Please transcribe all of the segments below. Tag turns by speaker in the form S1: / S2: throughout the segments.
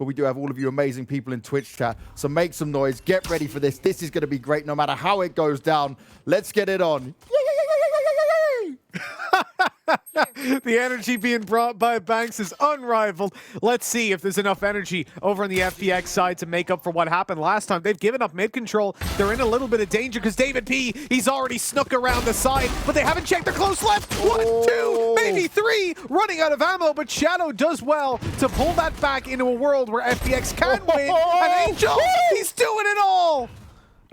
S1: but we do have all of you amazing people in Twitch chat. So make some noise. Get ready for this. This is going to be great no matter how it goes down. Let's get it on.
S2: The energy being brought by Banks is unrivaled. Let's see if there's enough energy over on the FPX side to make up for what happened last time. They've given up mid control. They're in a little bit of danger because David P, he's already snuck around the side, but they haven't checked their close left. 1, 2, maybe 3, running out of ammo, but Shadow does well to pull that back into a world where FPX can win. And Angel, he's doing it all.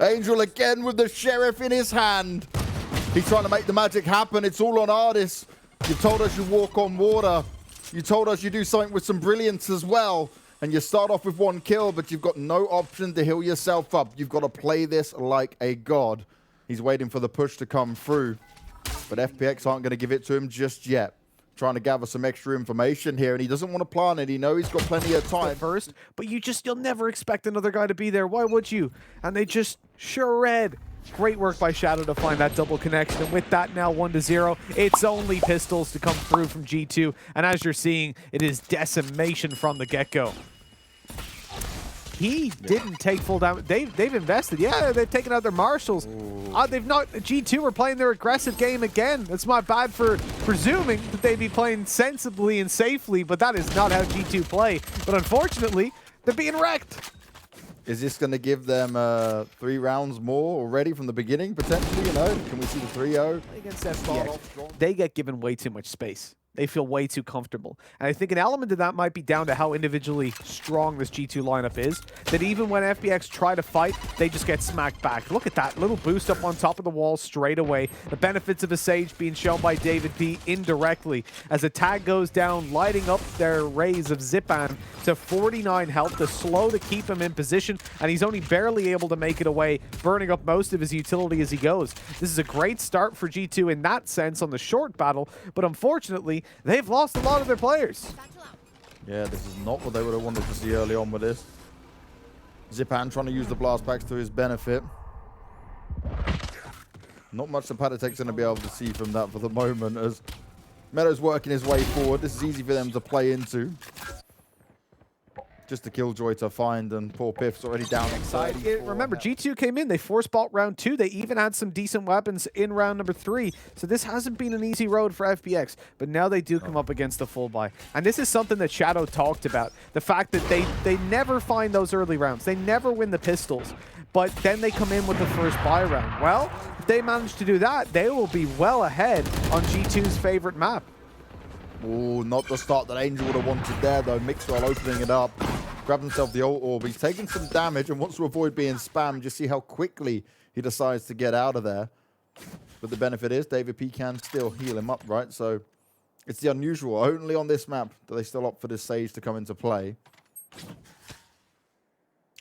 S1: Angel again with the sheriff in his hand. He's trying to make the magic happen. It's all on Artis. You told us you walk on water. You told us you do something with some brilliance as well. And you start off with 1 kill, but you've got no option to heal yourself up. You've got to play this like a god. He's waiting for the push to come through. But FPX aren't going to give it to him just yet. Trying to gather some extra information here, and he doesn't want to plant it. He knows he's got plenty of time.
S2: First, but you'll never expect another guy to be there. Why would you? And they just shred. Great work by Shadow to find that double connection. And with that now 1-0, it's only pistols to come through from G2. And as you're seeing, it is decimation from the get-go. He didn't take full damage. They've invested. Yeah, they've taken out their marshals. They've not. G2 are playing their aggressive game again. That's my bad for presuming that they'd be playing sensibly and safely, but that is not how G2 play. But unfortunately, they're being wrecked.
S1: Is this going to give them 3 rounds more already from the beginning, potentially? You know, can we see the 3-0?
S2: Against FPX, they get given way too much space. They feel way too comfortable. And I think an element of that might be down to how individually strong this G2 lineup is, that even when FPX try to fight, they just get smacked back. Look at that little boost up on top of the wall straight away. The benefits of a Sage being shown by David P indirectly as a tag goes down, lighting up their rays of Zipan to 49 health, to slow to keep him in position, and he's only barely able to make it away, burning up most of his utility as he goes. This is a great start for G2 in that sense on the short battle, but unfortunately, they've lost a lot of their players.
S1: Yeah, this is not what they would have wanted to see early on with this. Zipan trying to use the blast packs to his benefit. Not much the Patatek's going to be able to see from that for the moment, as Meadow's working his way forward. This is easy for them to play into. Just a killjoy to find, and poor Piff's already down inside.
S2: Remember, G2 came in, they force bought round 2. They even had some decent weapons in round number 3. So this hasn't been an easy road for FPX, but now they do come up against the full buy. And this is something that Shadow talked about. The fact that they never find those early rounds. They never win the pistols, but then they come in with the first buy round. Well, if they manage to do that, they will be well ahead on G2's favorite map.
S1: Oh, not the start that Angel would have wanted there, though. Mixwell opening it up. Grabbed himself the ult orb. He's taking some damage and wants to avoid being spammed. Just see how quickly he decides to get out of there. But the benefit is David P can still heal him up, right? So it's the unusual. Only on this map do they still opt for this Sage to come into play.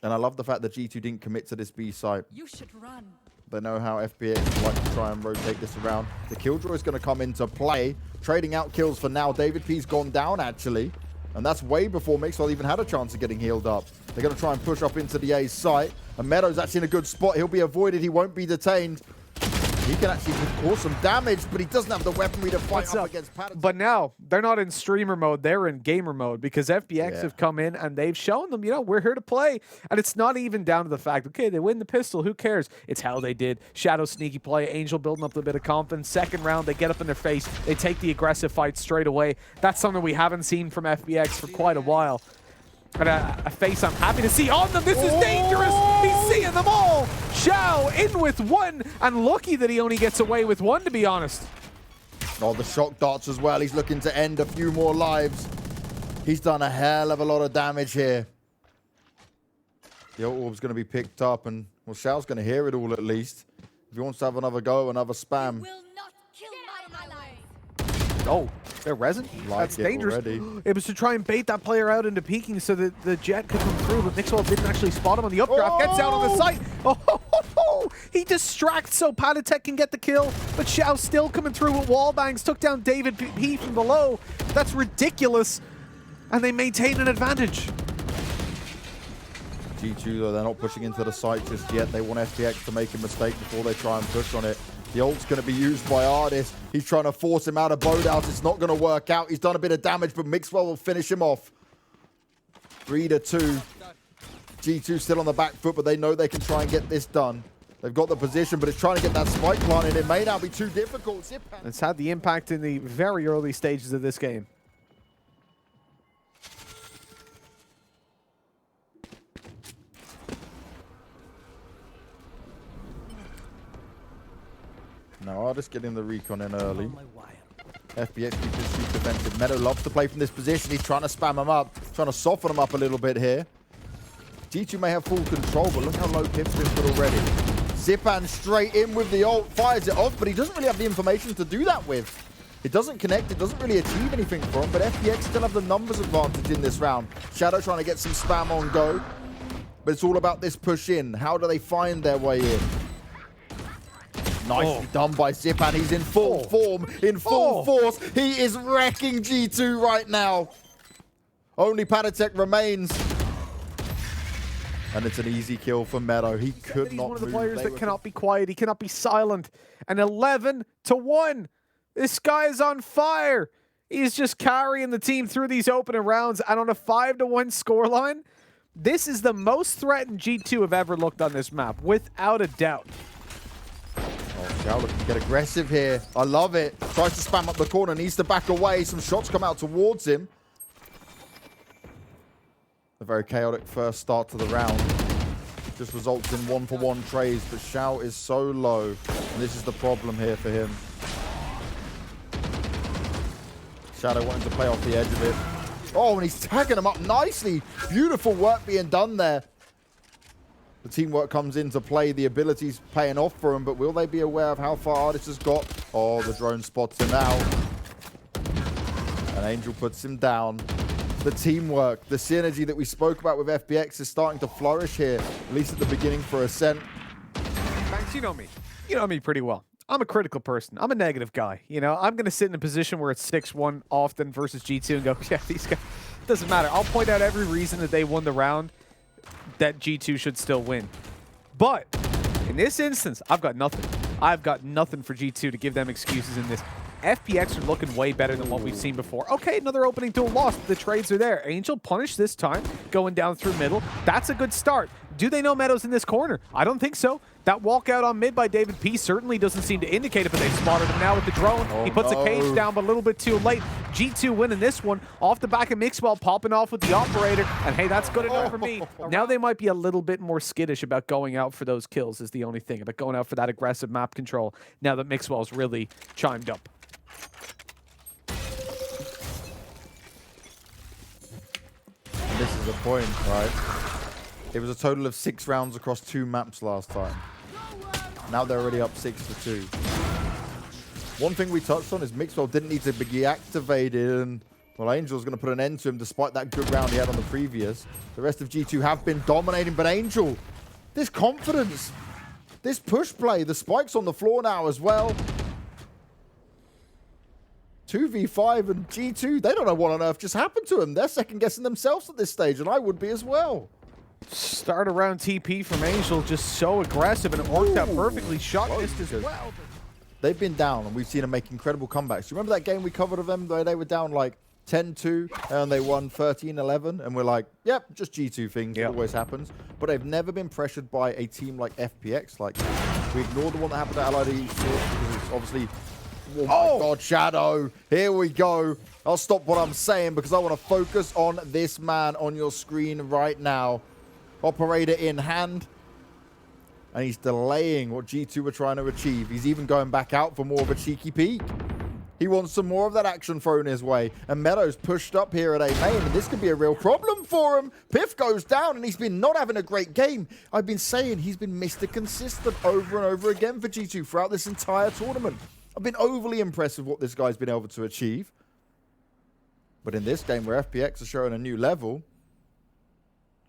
S1: And I love the fact that G2 didn't commit to this B site.
S3: You should run.
S1: They know how FPX like to try and rotate this around. The Killjoy is going to come into play. Trading out kills for now. David P's gone down, actually. And that's way before Mixwell even had a chance of getting healed up. They're going to try and push up into the A's site. And Meadow's actually in a good spot. He'll be avoided. He won't be detained. He can actually cause some damage, but he doesn't have the weaponry to fight up against Patterson.
S2: But now, they're not in streamer mode, they're in gamer mode, because FPX have come in and they've shown them, you know, we're here to play. And it's not even down to the fact, okay, they win the pistol, who cares? It's how they did. Shadow sneaky play, Angel building up a bit of confidence. Second round, they get up in their face. They take the aggressive fight straight away. That's something we haven't seen from FPX for quite a while. And a face I'm happy to see on them. This is dangerous. He's seeing them all. Xiao in with 1, and lucky that he only gets away with 1, to be honest.
S1: Oh, the shock darts as well. He's looking to end a few more lives. He's done a hell of a lot of damage here. The ult orb's going to be picked up, and well, Xiao's going to hear it all at least. If he wants to have another go, another spam.
S3: Will not kill my ally.
S2: Oh, they're resin? That's dangerous.
S1: Already.
S2: It was to try and bait that player out into peeking so that the jet could come through, but Mixwell didn't actually spot him on the updraft. Gets out on the site. Oh, he distracts so Patatek can get the kill, but Xiao still coming through with wall bangs. Took down David P from below. That's ridiculous. And they maintain an advantage.
S1: G2, though, they're not pushing into the site just yet. They want FPX to make a mistake before they try and push on it. The ult's going to be used by Artis. He's trying to force him out of Boathouse. It's not going to work out. He's done a bit of damage, but Mixwell will finish him off. 3-2. G2 still on the back foot, but they know they can try and get this done. They've got the position, but it's trying to get that spike planted. It may now be too difficult.
S2: It's had the impact in the very early stages of this game.
S1: Now Artist getting the recon in early. FPX keeps his super defensive. Meadow loves to play from this position. He's trying to spam him up, trying to soften him up a little bit here. G2 may have full control, but look how low Kip's been put already. Zipan straight in with the ult, fires it off, but he doesn't really have the information to do that with. It doesn't connect, it doesn't really achieve anything for him, but FPX still have the numbers advantage in this round. Shadow trying to get some spam on go, but it's all about this push in. How do they find their way in? Nicely done by Zipan. He's in full form, in full force. He is wrecking G2 right now. Only Patatek remains. And it's an easy kill for Meadow. He could not move.
S2: He's one of the players that cannot be quiet. He cannot be silent. And 11-1. This guy is on fire. He's just carrying the team through these opening rounds. And on a 5-1 scoreline, this is the most threatened G2 have ever looked on this map, without a doubt.
S1: Oh, Xiao looking to get aggressive here. I love it. Tries to spam up the corner, needs to back away. Some shots come out towards him. A very chaotic first start to the round. Just results in 1-for-1 trades, but Xiao is so low. And this is the problem here for him. Shadow wanting to play off the edge of it. Oh, and he's tagging him up nicely. Beautiful work being done there. The teamwork comes into play. The ability's paying off for him, but will they be aware of how far Artist has got? Oh, the drone spots him out. And Angel puts him down. The teamwork, the synergy that we spoke about with FPX is starting to flourish here, at least at the beginning for Ascent.
S2: Max, you know me. You know me pretty well. I'm a critical person. I'm a negative guy. You know, I'm going to sit in a position where it's 6-1 often versus G2 and go, yeah, these guys, doesn't matter. I'll point out every reason that they won the round that G2 should still win. But in this instance, I've got nothing. I've got nothing for G2 to give them excuses in this. FPX are looking way better than what we've seen before. Okay, another opening duel lost. The trades are there. Angel punished this time, going down through middle. That's a good start. Do they know Meadows in this corner? I don't think so. That walkout on mid by David P certainly doesn't seem to indicate it, but they've spotted him now with the drone. He puts a cage down, but a little bit too late. G2 winning this one off the back of Mixwell, popping off with the operator. And hey, that's good enough for me. Now they might be a little bit more skittish about going out for those kills is the only thing, about going out for that aggressive map control now that Mixwell's really chimed up.
S1: This is the point, right? It was a total of 6 rounds across 2 maps last time. Now they're already up 6-2. One thing we touched on is Mixwell didn't need to be deactivated, and well, Angel's going to put an end to him despite that good round he had on the previous. The rest of G2 have been dominating, but Angel, this confidence, this push play, the spikes on the floor now as well. 2v5 and G2, they don't know what on earth just happened to them. They're second-guessing themselves at this stage, and I would be as well.
S2: Start around TP from Angel, just so aggressive, and it worked out perfectly. Shot missed as well.
S1: They've been down, and we've seen them make incredible comebacks. You remember that game we covered of them, where they were down like 10-2, and they won 13-11, and we're like, yep, just G2 things, it always happens. But they've never been pressured by a team like FPX. Like, we ignore the one that happened to Allied Esports, because it's obviously... Oh my God, Shadow. Here we go. I'll stop what I'm saying because I want to focus on this man on your screen right now. Operator in hand. And he's delaying what G2 were trying to achieve. He's even going back out for more of a cheeky peek. He wants some more of that action thrown his way. And Meadows pushed up here at A main, and this could be a real problem for him. Piff goes down, and he's been not having a great game. I've been saying he's been Mr. Consistent over and over again for G2 throughout this entire tournament. I've been overly impressed with what this guy's been able to achieve. But in this game where FPX are showing a new level,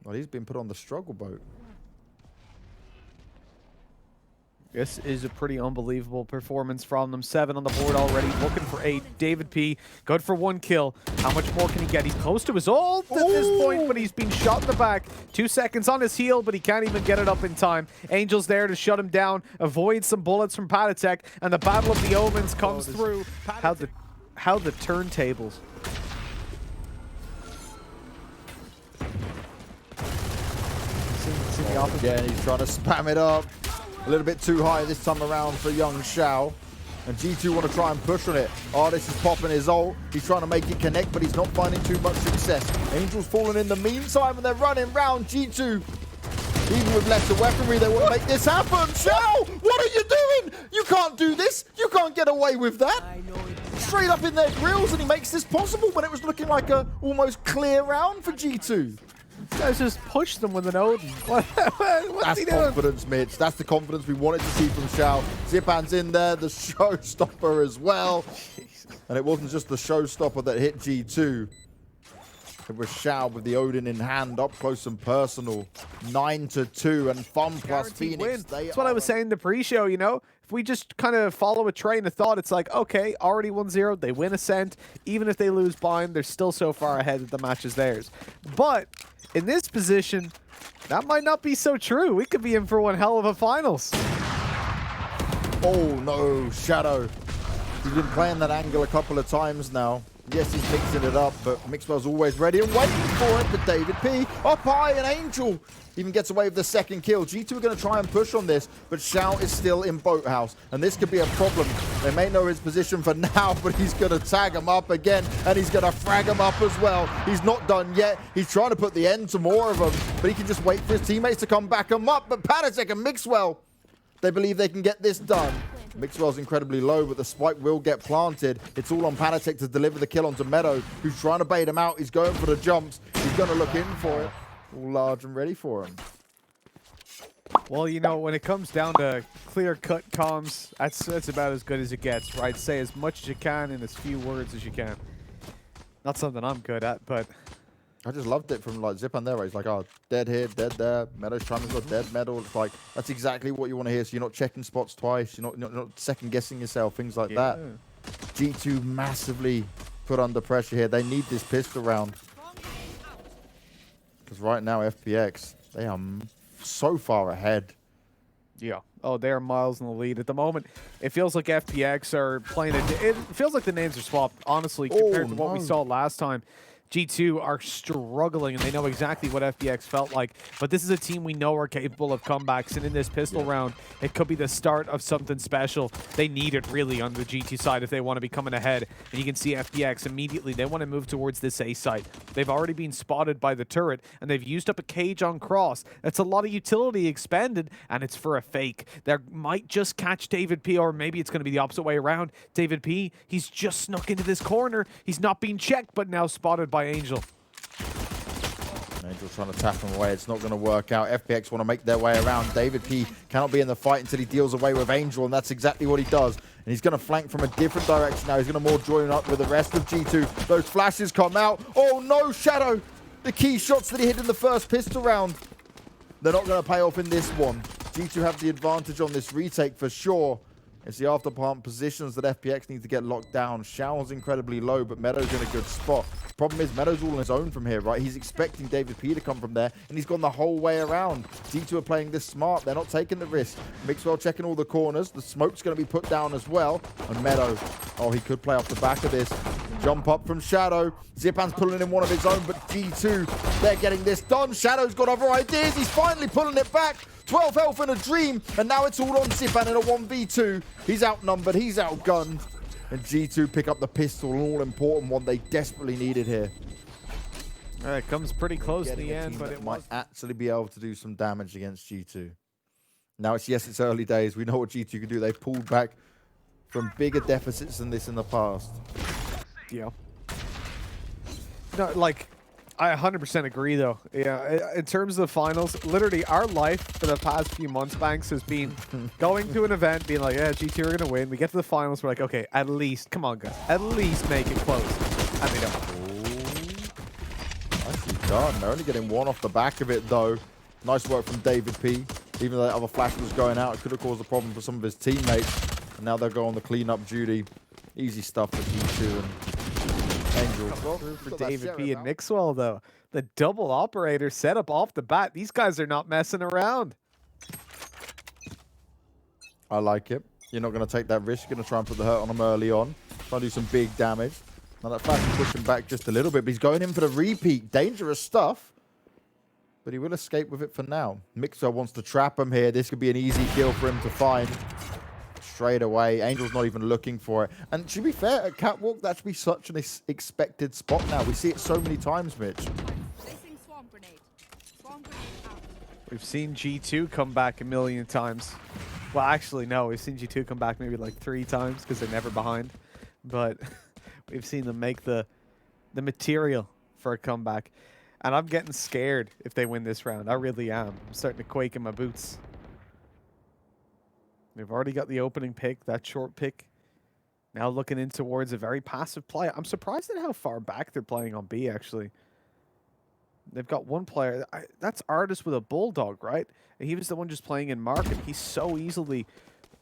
S1: well, he's been put on the struggle boat.
S2: This is a pretty unbelievable performance from them. 7 on the board already, looking for 8. David P, good for 1 kill. How much more can he get? He's close to his ult at this point, but he's been shot in the back. 2 seconds on his heel, but he can't even get it up in time. Angel's there to shut him down, avoid some bullets from Patatek, and the Battle of the Omens comes through. How the turntables. forcing the offense.
S1: Again, he's trying to spam it up. A little bit too high this time around for young Shao. And G2 want to try and push on it. Artist is popping his ult. He's trying to make it connect, but he's not finding too much success. Angel's falling in the meantime, and they're running round G2. Even with lesser weaponry, they want to make this happen. Shao, what are you doing? You can't do this. You can't get away with that. Straight up in their grills, and he makes this possible when it was looking like a almost clear round for G2.
S2: These guys just push them with an Odin. What's
S1: That's
S2: he doing?
S1: confidence, Mitch. That's the confidence we wanted to see from Shao. Zipan's in there, the showstopper as well. And it wasn't just the showstopper that hit G2. It was Shao with the Odin in hand, up close and personal. 9-2, and FunPlus Phoenix.
S2: That's what I was saying in the pre-show, you know? If we just kind of follow a train of thought, it's like, okay, already 1-0, they win Ascent. Even if they lose Bind, they're still so far ahead that the match is theirs. But in this position, that might not be so true. We could be in for one hell of a finals.
S1: Oh no, Shadow. He's been playing that angle a couple of times now. Yes, he's mixing it up, but Mixwell's always ready and waiting for it. But David P up high, and Angel even gets away with the second kill. G2 are going to try and push on this, but Shao is still in Boathouse, and this could be a problem. They may know his position for now, but he's going to tag him up again, and he's going to frag him up as well. He's not done yet. He's trying to put the end to more of them, but he can just wait for his teammates to come back him up. But Patasek and Mixwell, they believe they can get this done. Mixwell's incredibly low, but the spike will get planted. It's all on Patasek to deliver the kill onto Meadow, who's trying to bait him out. He's going for the jumps. He's going to look in for it. All large and ready for him.
S2: Well, you know, when it comes down to clear-cut comms, that's about as good as it gets, right? Say as much as you can in as few words as you can. Not something I'm good at, but
S1: I just loved it from like Zipan there, where he's like, oh, dead here, dead there. Meadow's trying to go dead Meadow. It's like, that's exactly what you want to hear. So you're not checking spots twice. You're not second-guessing yourself, things like that. G2 massively put under pressure here. They need this pistol round. Because right now, FPX, they are so far ahead.
S2: yeah. Oh, they're miles in the lead at the moment. It feels like FPX are playing it. It feels like the names are swapped, honestly, compared to what we saw last time. G2 are struggling, and they know exactly what FPX felt like. But this is a team we know are capable of comebacks, and in this pistol round, it could be the start of something special. They need it, really, on the G2 side if they want to be coming ahead. And you can see FPX immediately. They want to move towards this A site. They've already been spotted by the turret, and they've used up a cage on Cross. That's a lot of utility expended, and it's for a fake. They might just catch David P, or maybe it's going to be the opposite way around. David P, he's just snuck into this corner. He's not being checked, but now spotted by Angel.
S1: Angel's trying to tap him away. It's not going to work out. FPX want to make their way around. David P cannot be in the fight until he deals away with Angel, and that's exactly what he does. And he's going to flank from a different direction now. He's going to more join up with the rest of G2. Those flashes come out. Oh no, Shadow! The key shots that he hit in the first pistol round. They're not going to pay off in this one. G2 have the advantage on this retake for sure. It's the after pump positions that FPX need to get locked down. Shao's incredibly low, but Meadow's in a good spot. Problem is, Meadow's all on his own from here, right? He's expecting David P to come from there, and he's gone the whole way around. G2 are playing this smart. They're not taking the risk. Mixwell checking all the corners. The smoke's going to be put down as well. And Meadow, oh, he could play off the back of this. Jump up from Shadow. Zipan's pulling in one of his own, but G2, they're getting this done. Shadow's got other ideas. He's finally pulling it back. 12 health in a dream, and now it's all on Zipan in a 1v2. He's outnumbered, he's outgunned. And G2 pick up the pistol, an all-important one they desperately needed here.
S2: All right, comes pretty close in the end, but it
S1: might actually be able to do some damage against G2. Now, it's early days. We know what G2 can do. They've pulled back from bigger deficits than this in the past.
S2: Yeah. No, like, I 100% agree, though. Yeah, in terms of the finals, literally our life for the past few months, Banks, has been going to an event, being like, yeah, G2 are going to win. We get to the finals, we're like, okay, at least, come on, guys, at least make it close. And they don't.
S1: Nicely done. They're only getting one off the back of it, though. Nice work from David P. Even though that other flash was going out, it could have caused a problem for some of his teammates. And now they'll go on the cleanup duty. Easy stuff for G2 and Angel.
S2: For David P and Mixwell, though. The double operator setup off the bat. These guys are not messing around.
S1: I like it. You're not going to take that risk. You're going to try and put the hurt on him early on. Try to do some big damage. Now that flash is pushing back just a little bit, but he's going in for the repeat. Dangerous stuff. but he will escape with it for now. Mixer wants to trap him here. This could be an easy kill for him to find. Straight away. Angel's not even looking for it. And to be fair, at Catwalk, that should be such an expected spot now. We see it so many times, Mitch.
S3: Placing swarm grenade. Swarm grenade out.
S2: We've seen G2 come back a million times. Well, actually, no. We've seen G2 come back maybe like 3 times because they're never behind. But we've seen them make the material for a comeback. And I'm getting scared if they win this round. I really am. I'm starting to quake in my boots. They've already got the opening pick, that short pick. Now looking in towards a very passive play. I'm surprised at how far back they're playing on B, actually. They've got one player. That's Artist with a Bulldog, right? And he was the one just playing in market. He's so easily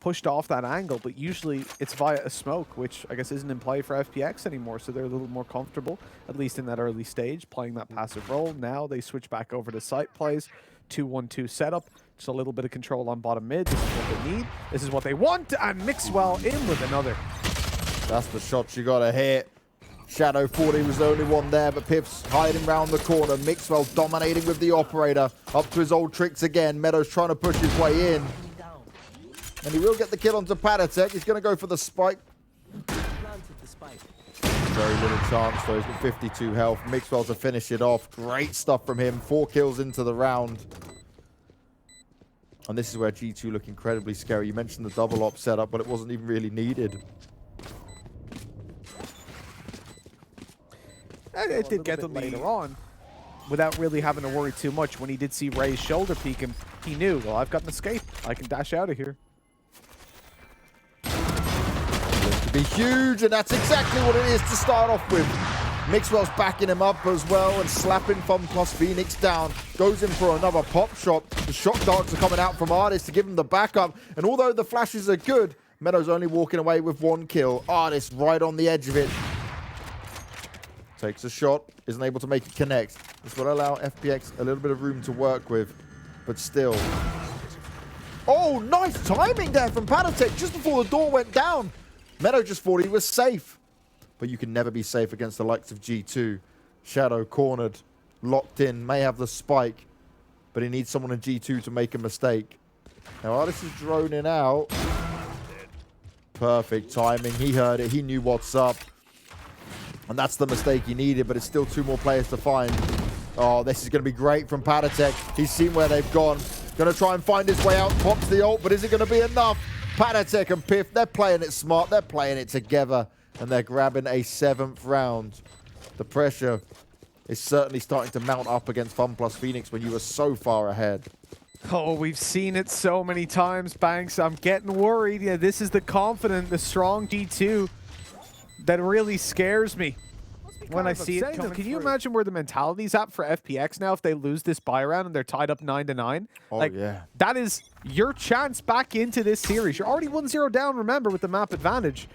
S2: pushed off that angle, but usually it's via a smoke, which I guess isn't in play for FPX anymore, so they're a little more comfortable, at least in that early stage, playing that passive role. Now they switch back over to site plays. 2-1-2 setup. Just a little bit of control on bottom mid. This is what they need. This is what they want. And Mixwell in with another.
S1: That's the shot you got to hit. Shadow 40 was the only one there, but Piff's hiding round the corner. Mixwell dominating with the operator. Up to his old tricks again. Meadows trying to push his way in. And he will get the kill onto Patatek. He's going to go for the spike. Very little chance though. He's got 52 health. Mixwell to finish it off. Great stuff from him. 4 kills into the round. And this is where G2 look incredibly scary. You mentioned the double op setup, but it wasn't even really needed.
S2: It did get them later on without really having to worry too much. When he did see Ray's shoulder peek him, he knew, well, I've got an escape. I can dash out of here.
S1: This could be huge, and that's exactly what it is to start off with. Mixwell's backing him up as well and slapping FunPlus Phoenix down. Goes in for another pop shot. The shot darts are coming out from Artist to give him the backup. And although the flashes are good, Meadows only walking away with 1 kill. Artist right on the edge of it. Takes a shot, isn't able to make it connect. This will allow FPX a little bit of room to work with, but still. Oh, nice timing there from Patatek just before the door went down. Meadow just thought he was safe. But you can never be safe against the likes of G2. Shadow cornered, locked in, may have the spike, but he needs someone in G2 to make a mistake. Now Artist is droning out. Perfect timing. He heard it. He knew what's up. And that's the mistake he needed, but it's still 2 more players to find. Oh, this is going to be great from Patatek. He's seen where they've gone. Going to try and find his way out. Pops the ult, but is it going to be enough? Patatek and Piff, they're playing it smart. They're playing it together. And they're grabbing a 7th round. The pressure is certainly starting to mount up against FunPlus Phoenix when you were so far ahead.
S2: Oh, we've seen it so many times, Banks. I'm getting worried. Yeah, this is the confident, the strong G2 that really scares me when I see it coming. Can you imagine where the mentality's at for FPX now if they lose this buy round and they're tied up 9-9?
S1: Oh,
S2: like,
S1: yeah.
S2: That is your chance back into this series. You're already 1-0 down, remember, with the map advantage.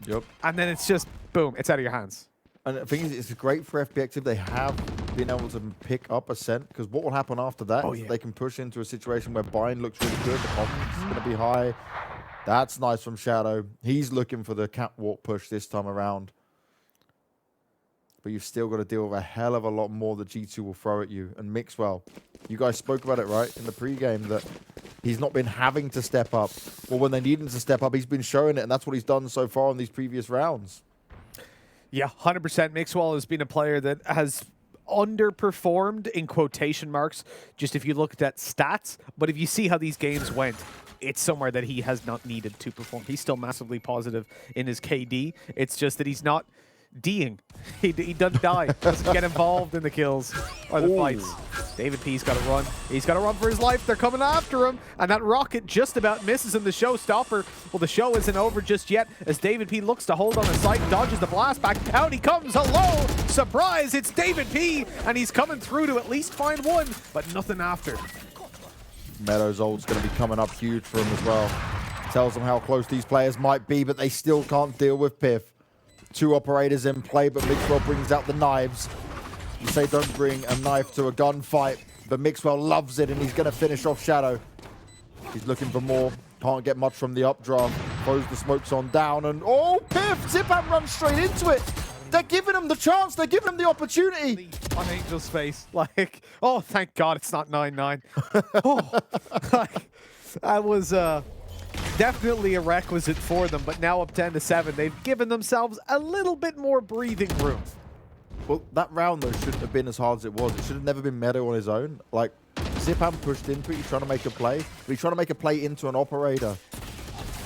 S1: Yep.
S2: And then it's just, boom, it's out of your hands.
S1: And the thing is, it's great for FPX if they have been able to pick up Ascent, because what will happen after that is they can push into a situation where buying looks really good, the confidence is going to be high. That's nice from Shadow. He's looking for the catwalk push this time around. But you've still got to deal with a hell of a lot more that G2 will throw at you. And Mixwell, you guys spoke about it, right, in the pregame, that he's not been having to step up. Well, when they need him to step up, he's been showing it, and that's what he's done so far in these previous rounds.
S2: Yeah, 100%. Mixwell has been a player that has underperformed, in quotation marks, just if you looked at stats. But if you see how these games went, it's somewhere that he has not needed to perform. He's still massively positive in his KD. It's just that he's not D'ing. He doesn't die. Doesn't get involved in the kills or the fights. David P's got to run. He's got to run for his life. They're coming after him. And that rocket just about misses him. The showstopper. Well, the show isn't over just yet as David P looks to hold on the site. Dodges the blast back. Out he comes. Hello. Surprise. It's David P. And he's coming through to at least find one. But nothing after.
S1: Meadows' ult's going to be coming up huge for him as well. Tells them how close these players might be, but they still can't deal with Piff. 2 operators in play, but Mixwell brings out the knives. You say don't bring a knife to a gunfight, but Mixwell loves it, and he's going to finish off Shadow. He's looking for more. Can't get much from the updraft. Throws the smokes on down, and oh, Piff! Zipan runs straight into it. They're giving him the chance. They're giving him the opportunity.
S2: On Angel's face. Like, oh, thank God it's not 9-9. Oh, like, that was definitely a requisite for them, but now up 10-7. They've given themselves a little bit more breathing room.
S1: Well, that round, though, shouldn't have been as hard as it was. It should have never been Meadow on his own. Like, Zipan pushed into it. He's trying to make a play. But he's trying to make a play into an operator.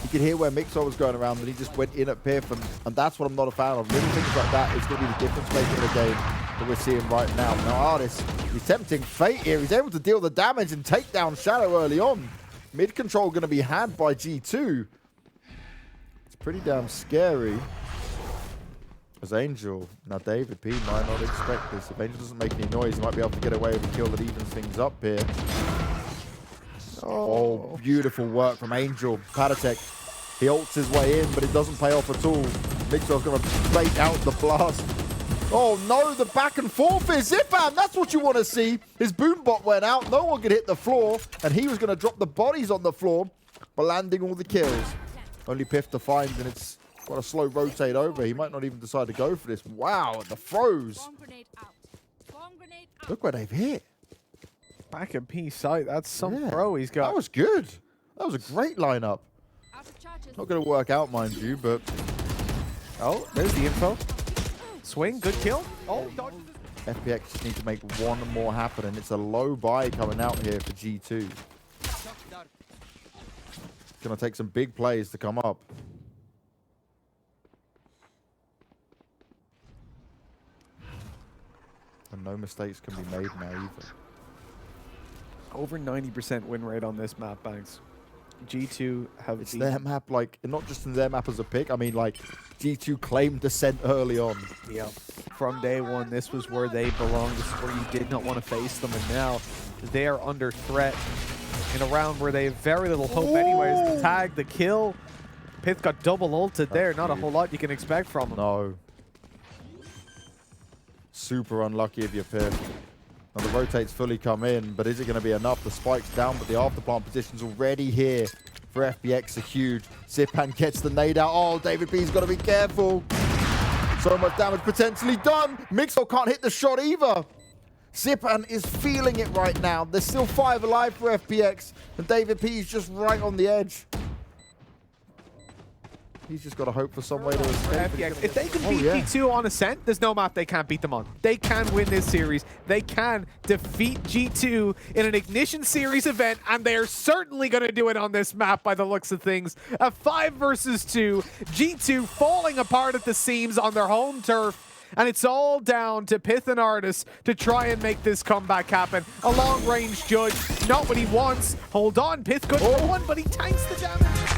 S1: You could hear where Mixo was going around, and he just went in at Piff, and that's what I'm not a fan of. Little things like that is going to be the difference maker in the game that we're seeing right now. Now, Artis, he's tempting fate here. He's able to deal the damage and take down Shadow early on. Mid control going to be had by G2. It's pretty damn scary. As Angel, now David P might not expect this. If Angel doesn't make any noise, he might be able to get away with a kill that evens things up here. Oh, beautiful work from Angel. Patatek, he ults his way in, but it doesn't pay off at all. Mixo's going to bait out the blast. Oh no, the back and forth is Zipan. That's what you want to see. His boom bot went out. No one could hit the floor, and he was going to drop the bodies on the floor, but landing all the kills. Only Piff to find, and it's got a slow rotate over. He might not even decide to go for this. Wow, the throws.
S3: Bomb grenade out. Bomb grenade out.
S1: Look where they've hit.
S2: Back in P site. That's some pro he's got.
S1: That was good. That was a great lineup.
S3: Out of charges.
S1: Not going to work out, mind you, but
S2: Oh, there's the info. Swing, good kill. Oh, dodge.
S1: FPX just need to make one more happen, and it's a low buy coming out here for G2. Going to take some big plays to come up. And no mistakes can be made now either.
S2: Over 90% win rate on this map, Banks. G2 have
S1: It's their map, like, not just in their map as a pick. I mean, like, G2 claimed descent early on.
S2: Yeah. From day one, this was where they belonged. This is where you did not want to face them. And now they are under threat in a round where they have very little hope anyways. The tag, the kill. Pith got double ulted there. Not a whole lot you can expect from him.
S1: No. Super unlucky of your pick. Now the rotates fully come in, but is it going to be enough? The spike's down, but the afterplant position's already here for FPX are huge. Zipan gets the nade out. Oh, David B's got to be careful. So much damage potentially done. Mixo can't hit the shot either. Zipan is feeling it right now. There's still 5 alive for FPX, and David P is just right on the edge. He's just got to hope for some way to escape.
S2: FPX, if they can beat G2 on Ascent, there's no map they can't beat them on. They can win this series. They can defeat G2 in an Ignition Series event, and they're certainly going to do it on this map by the looks of things. A 5 versus 2, G2 falling apart at the seams on their home turf. And it's all down to Pith and Artis to try and make this comeback happen. A long-range judge, not what he wants. Hold on, Pith good for one, but he tanks the damage.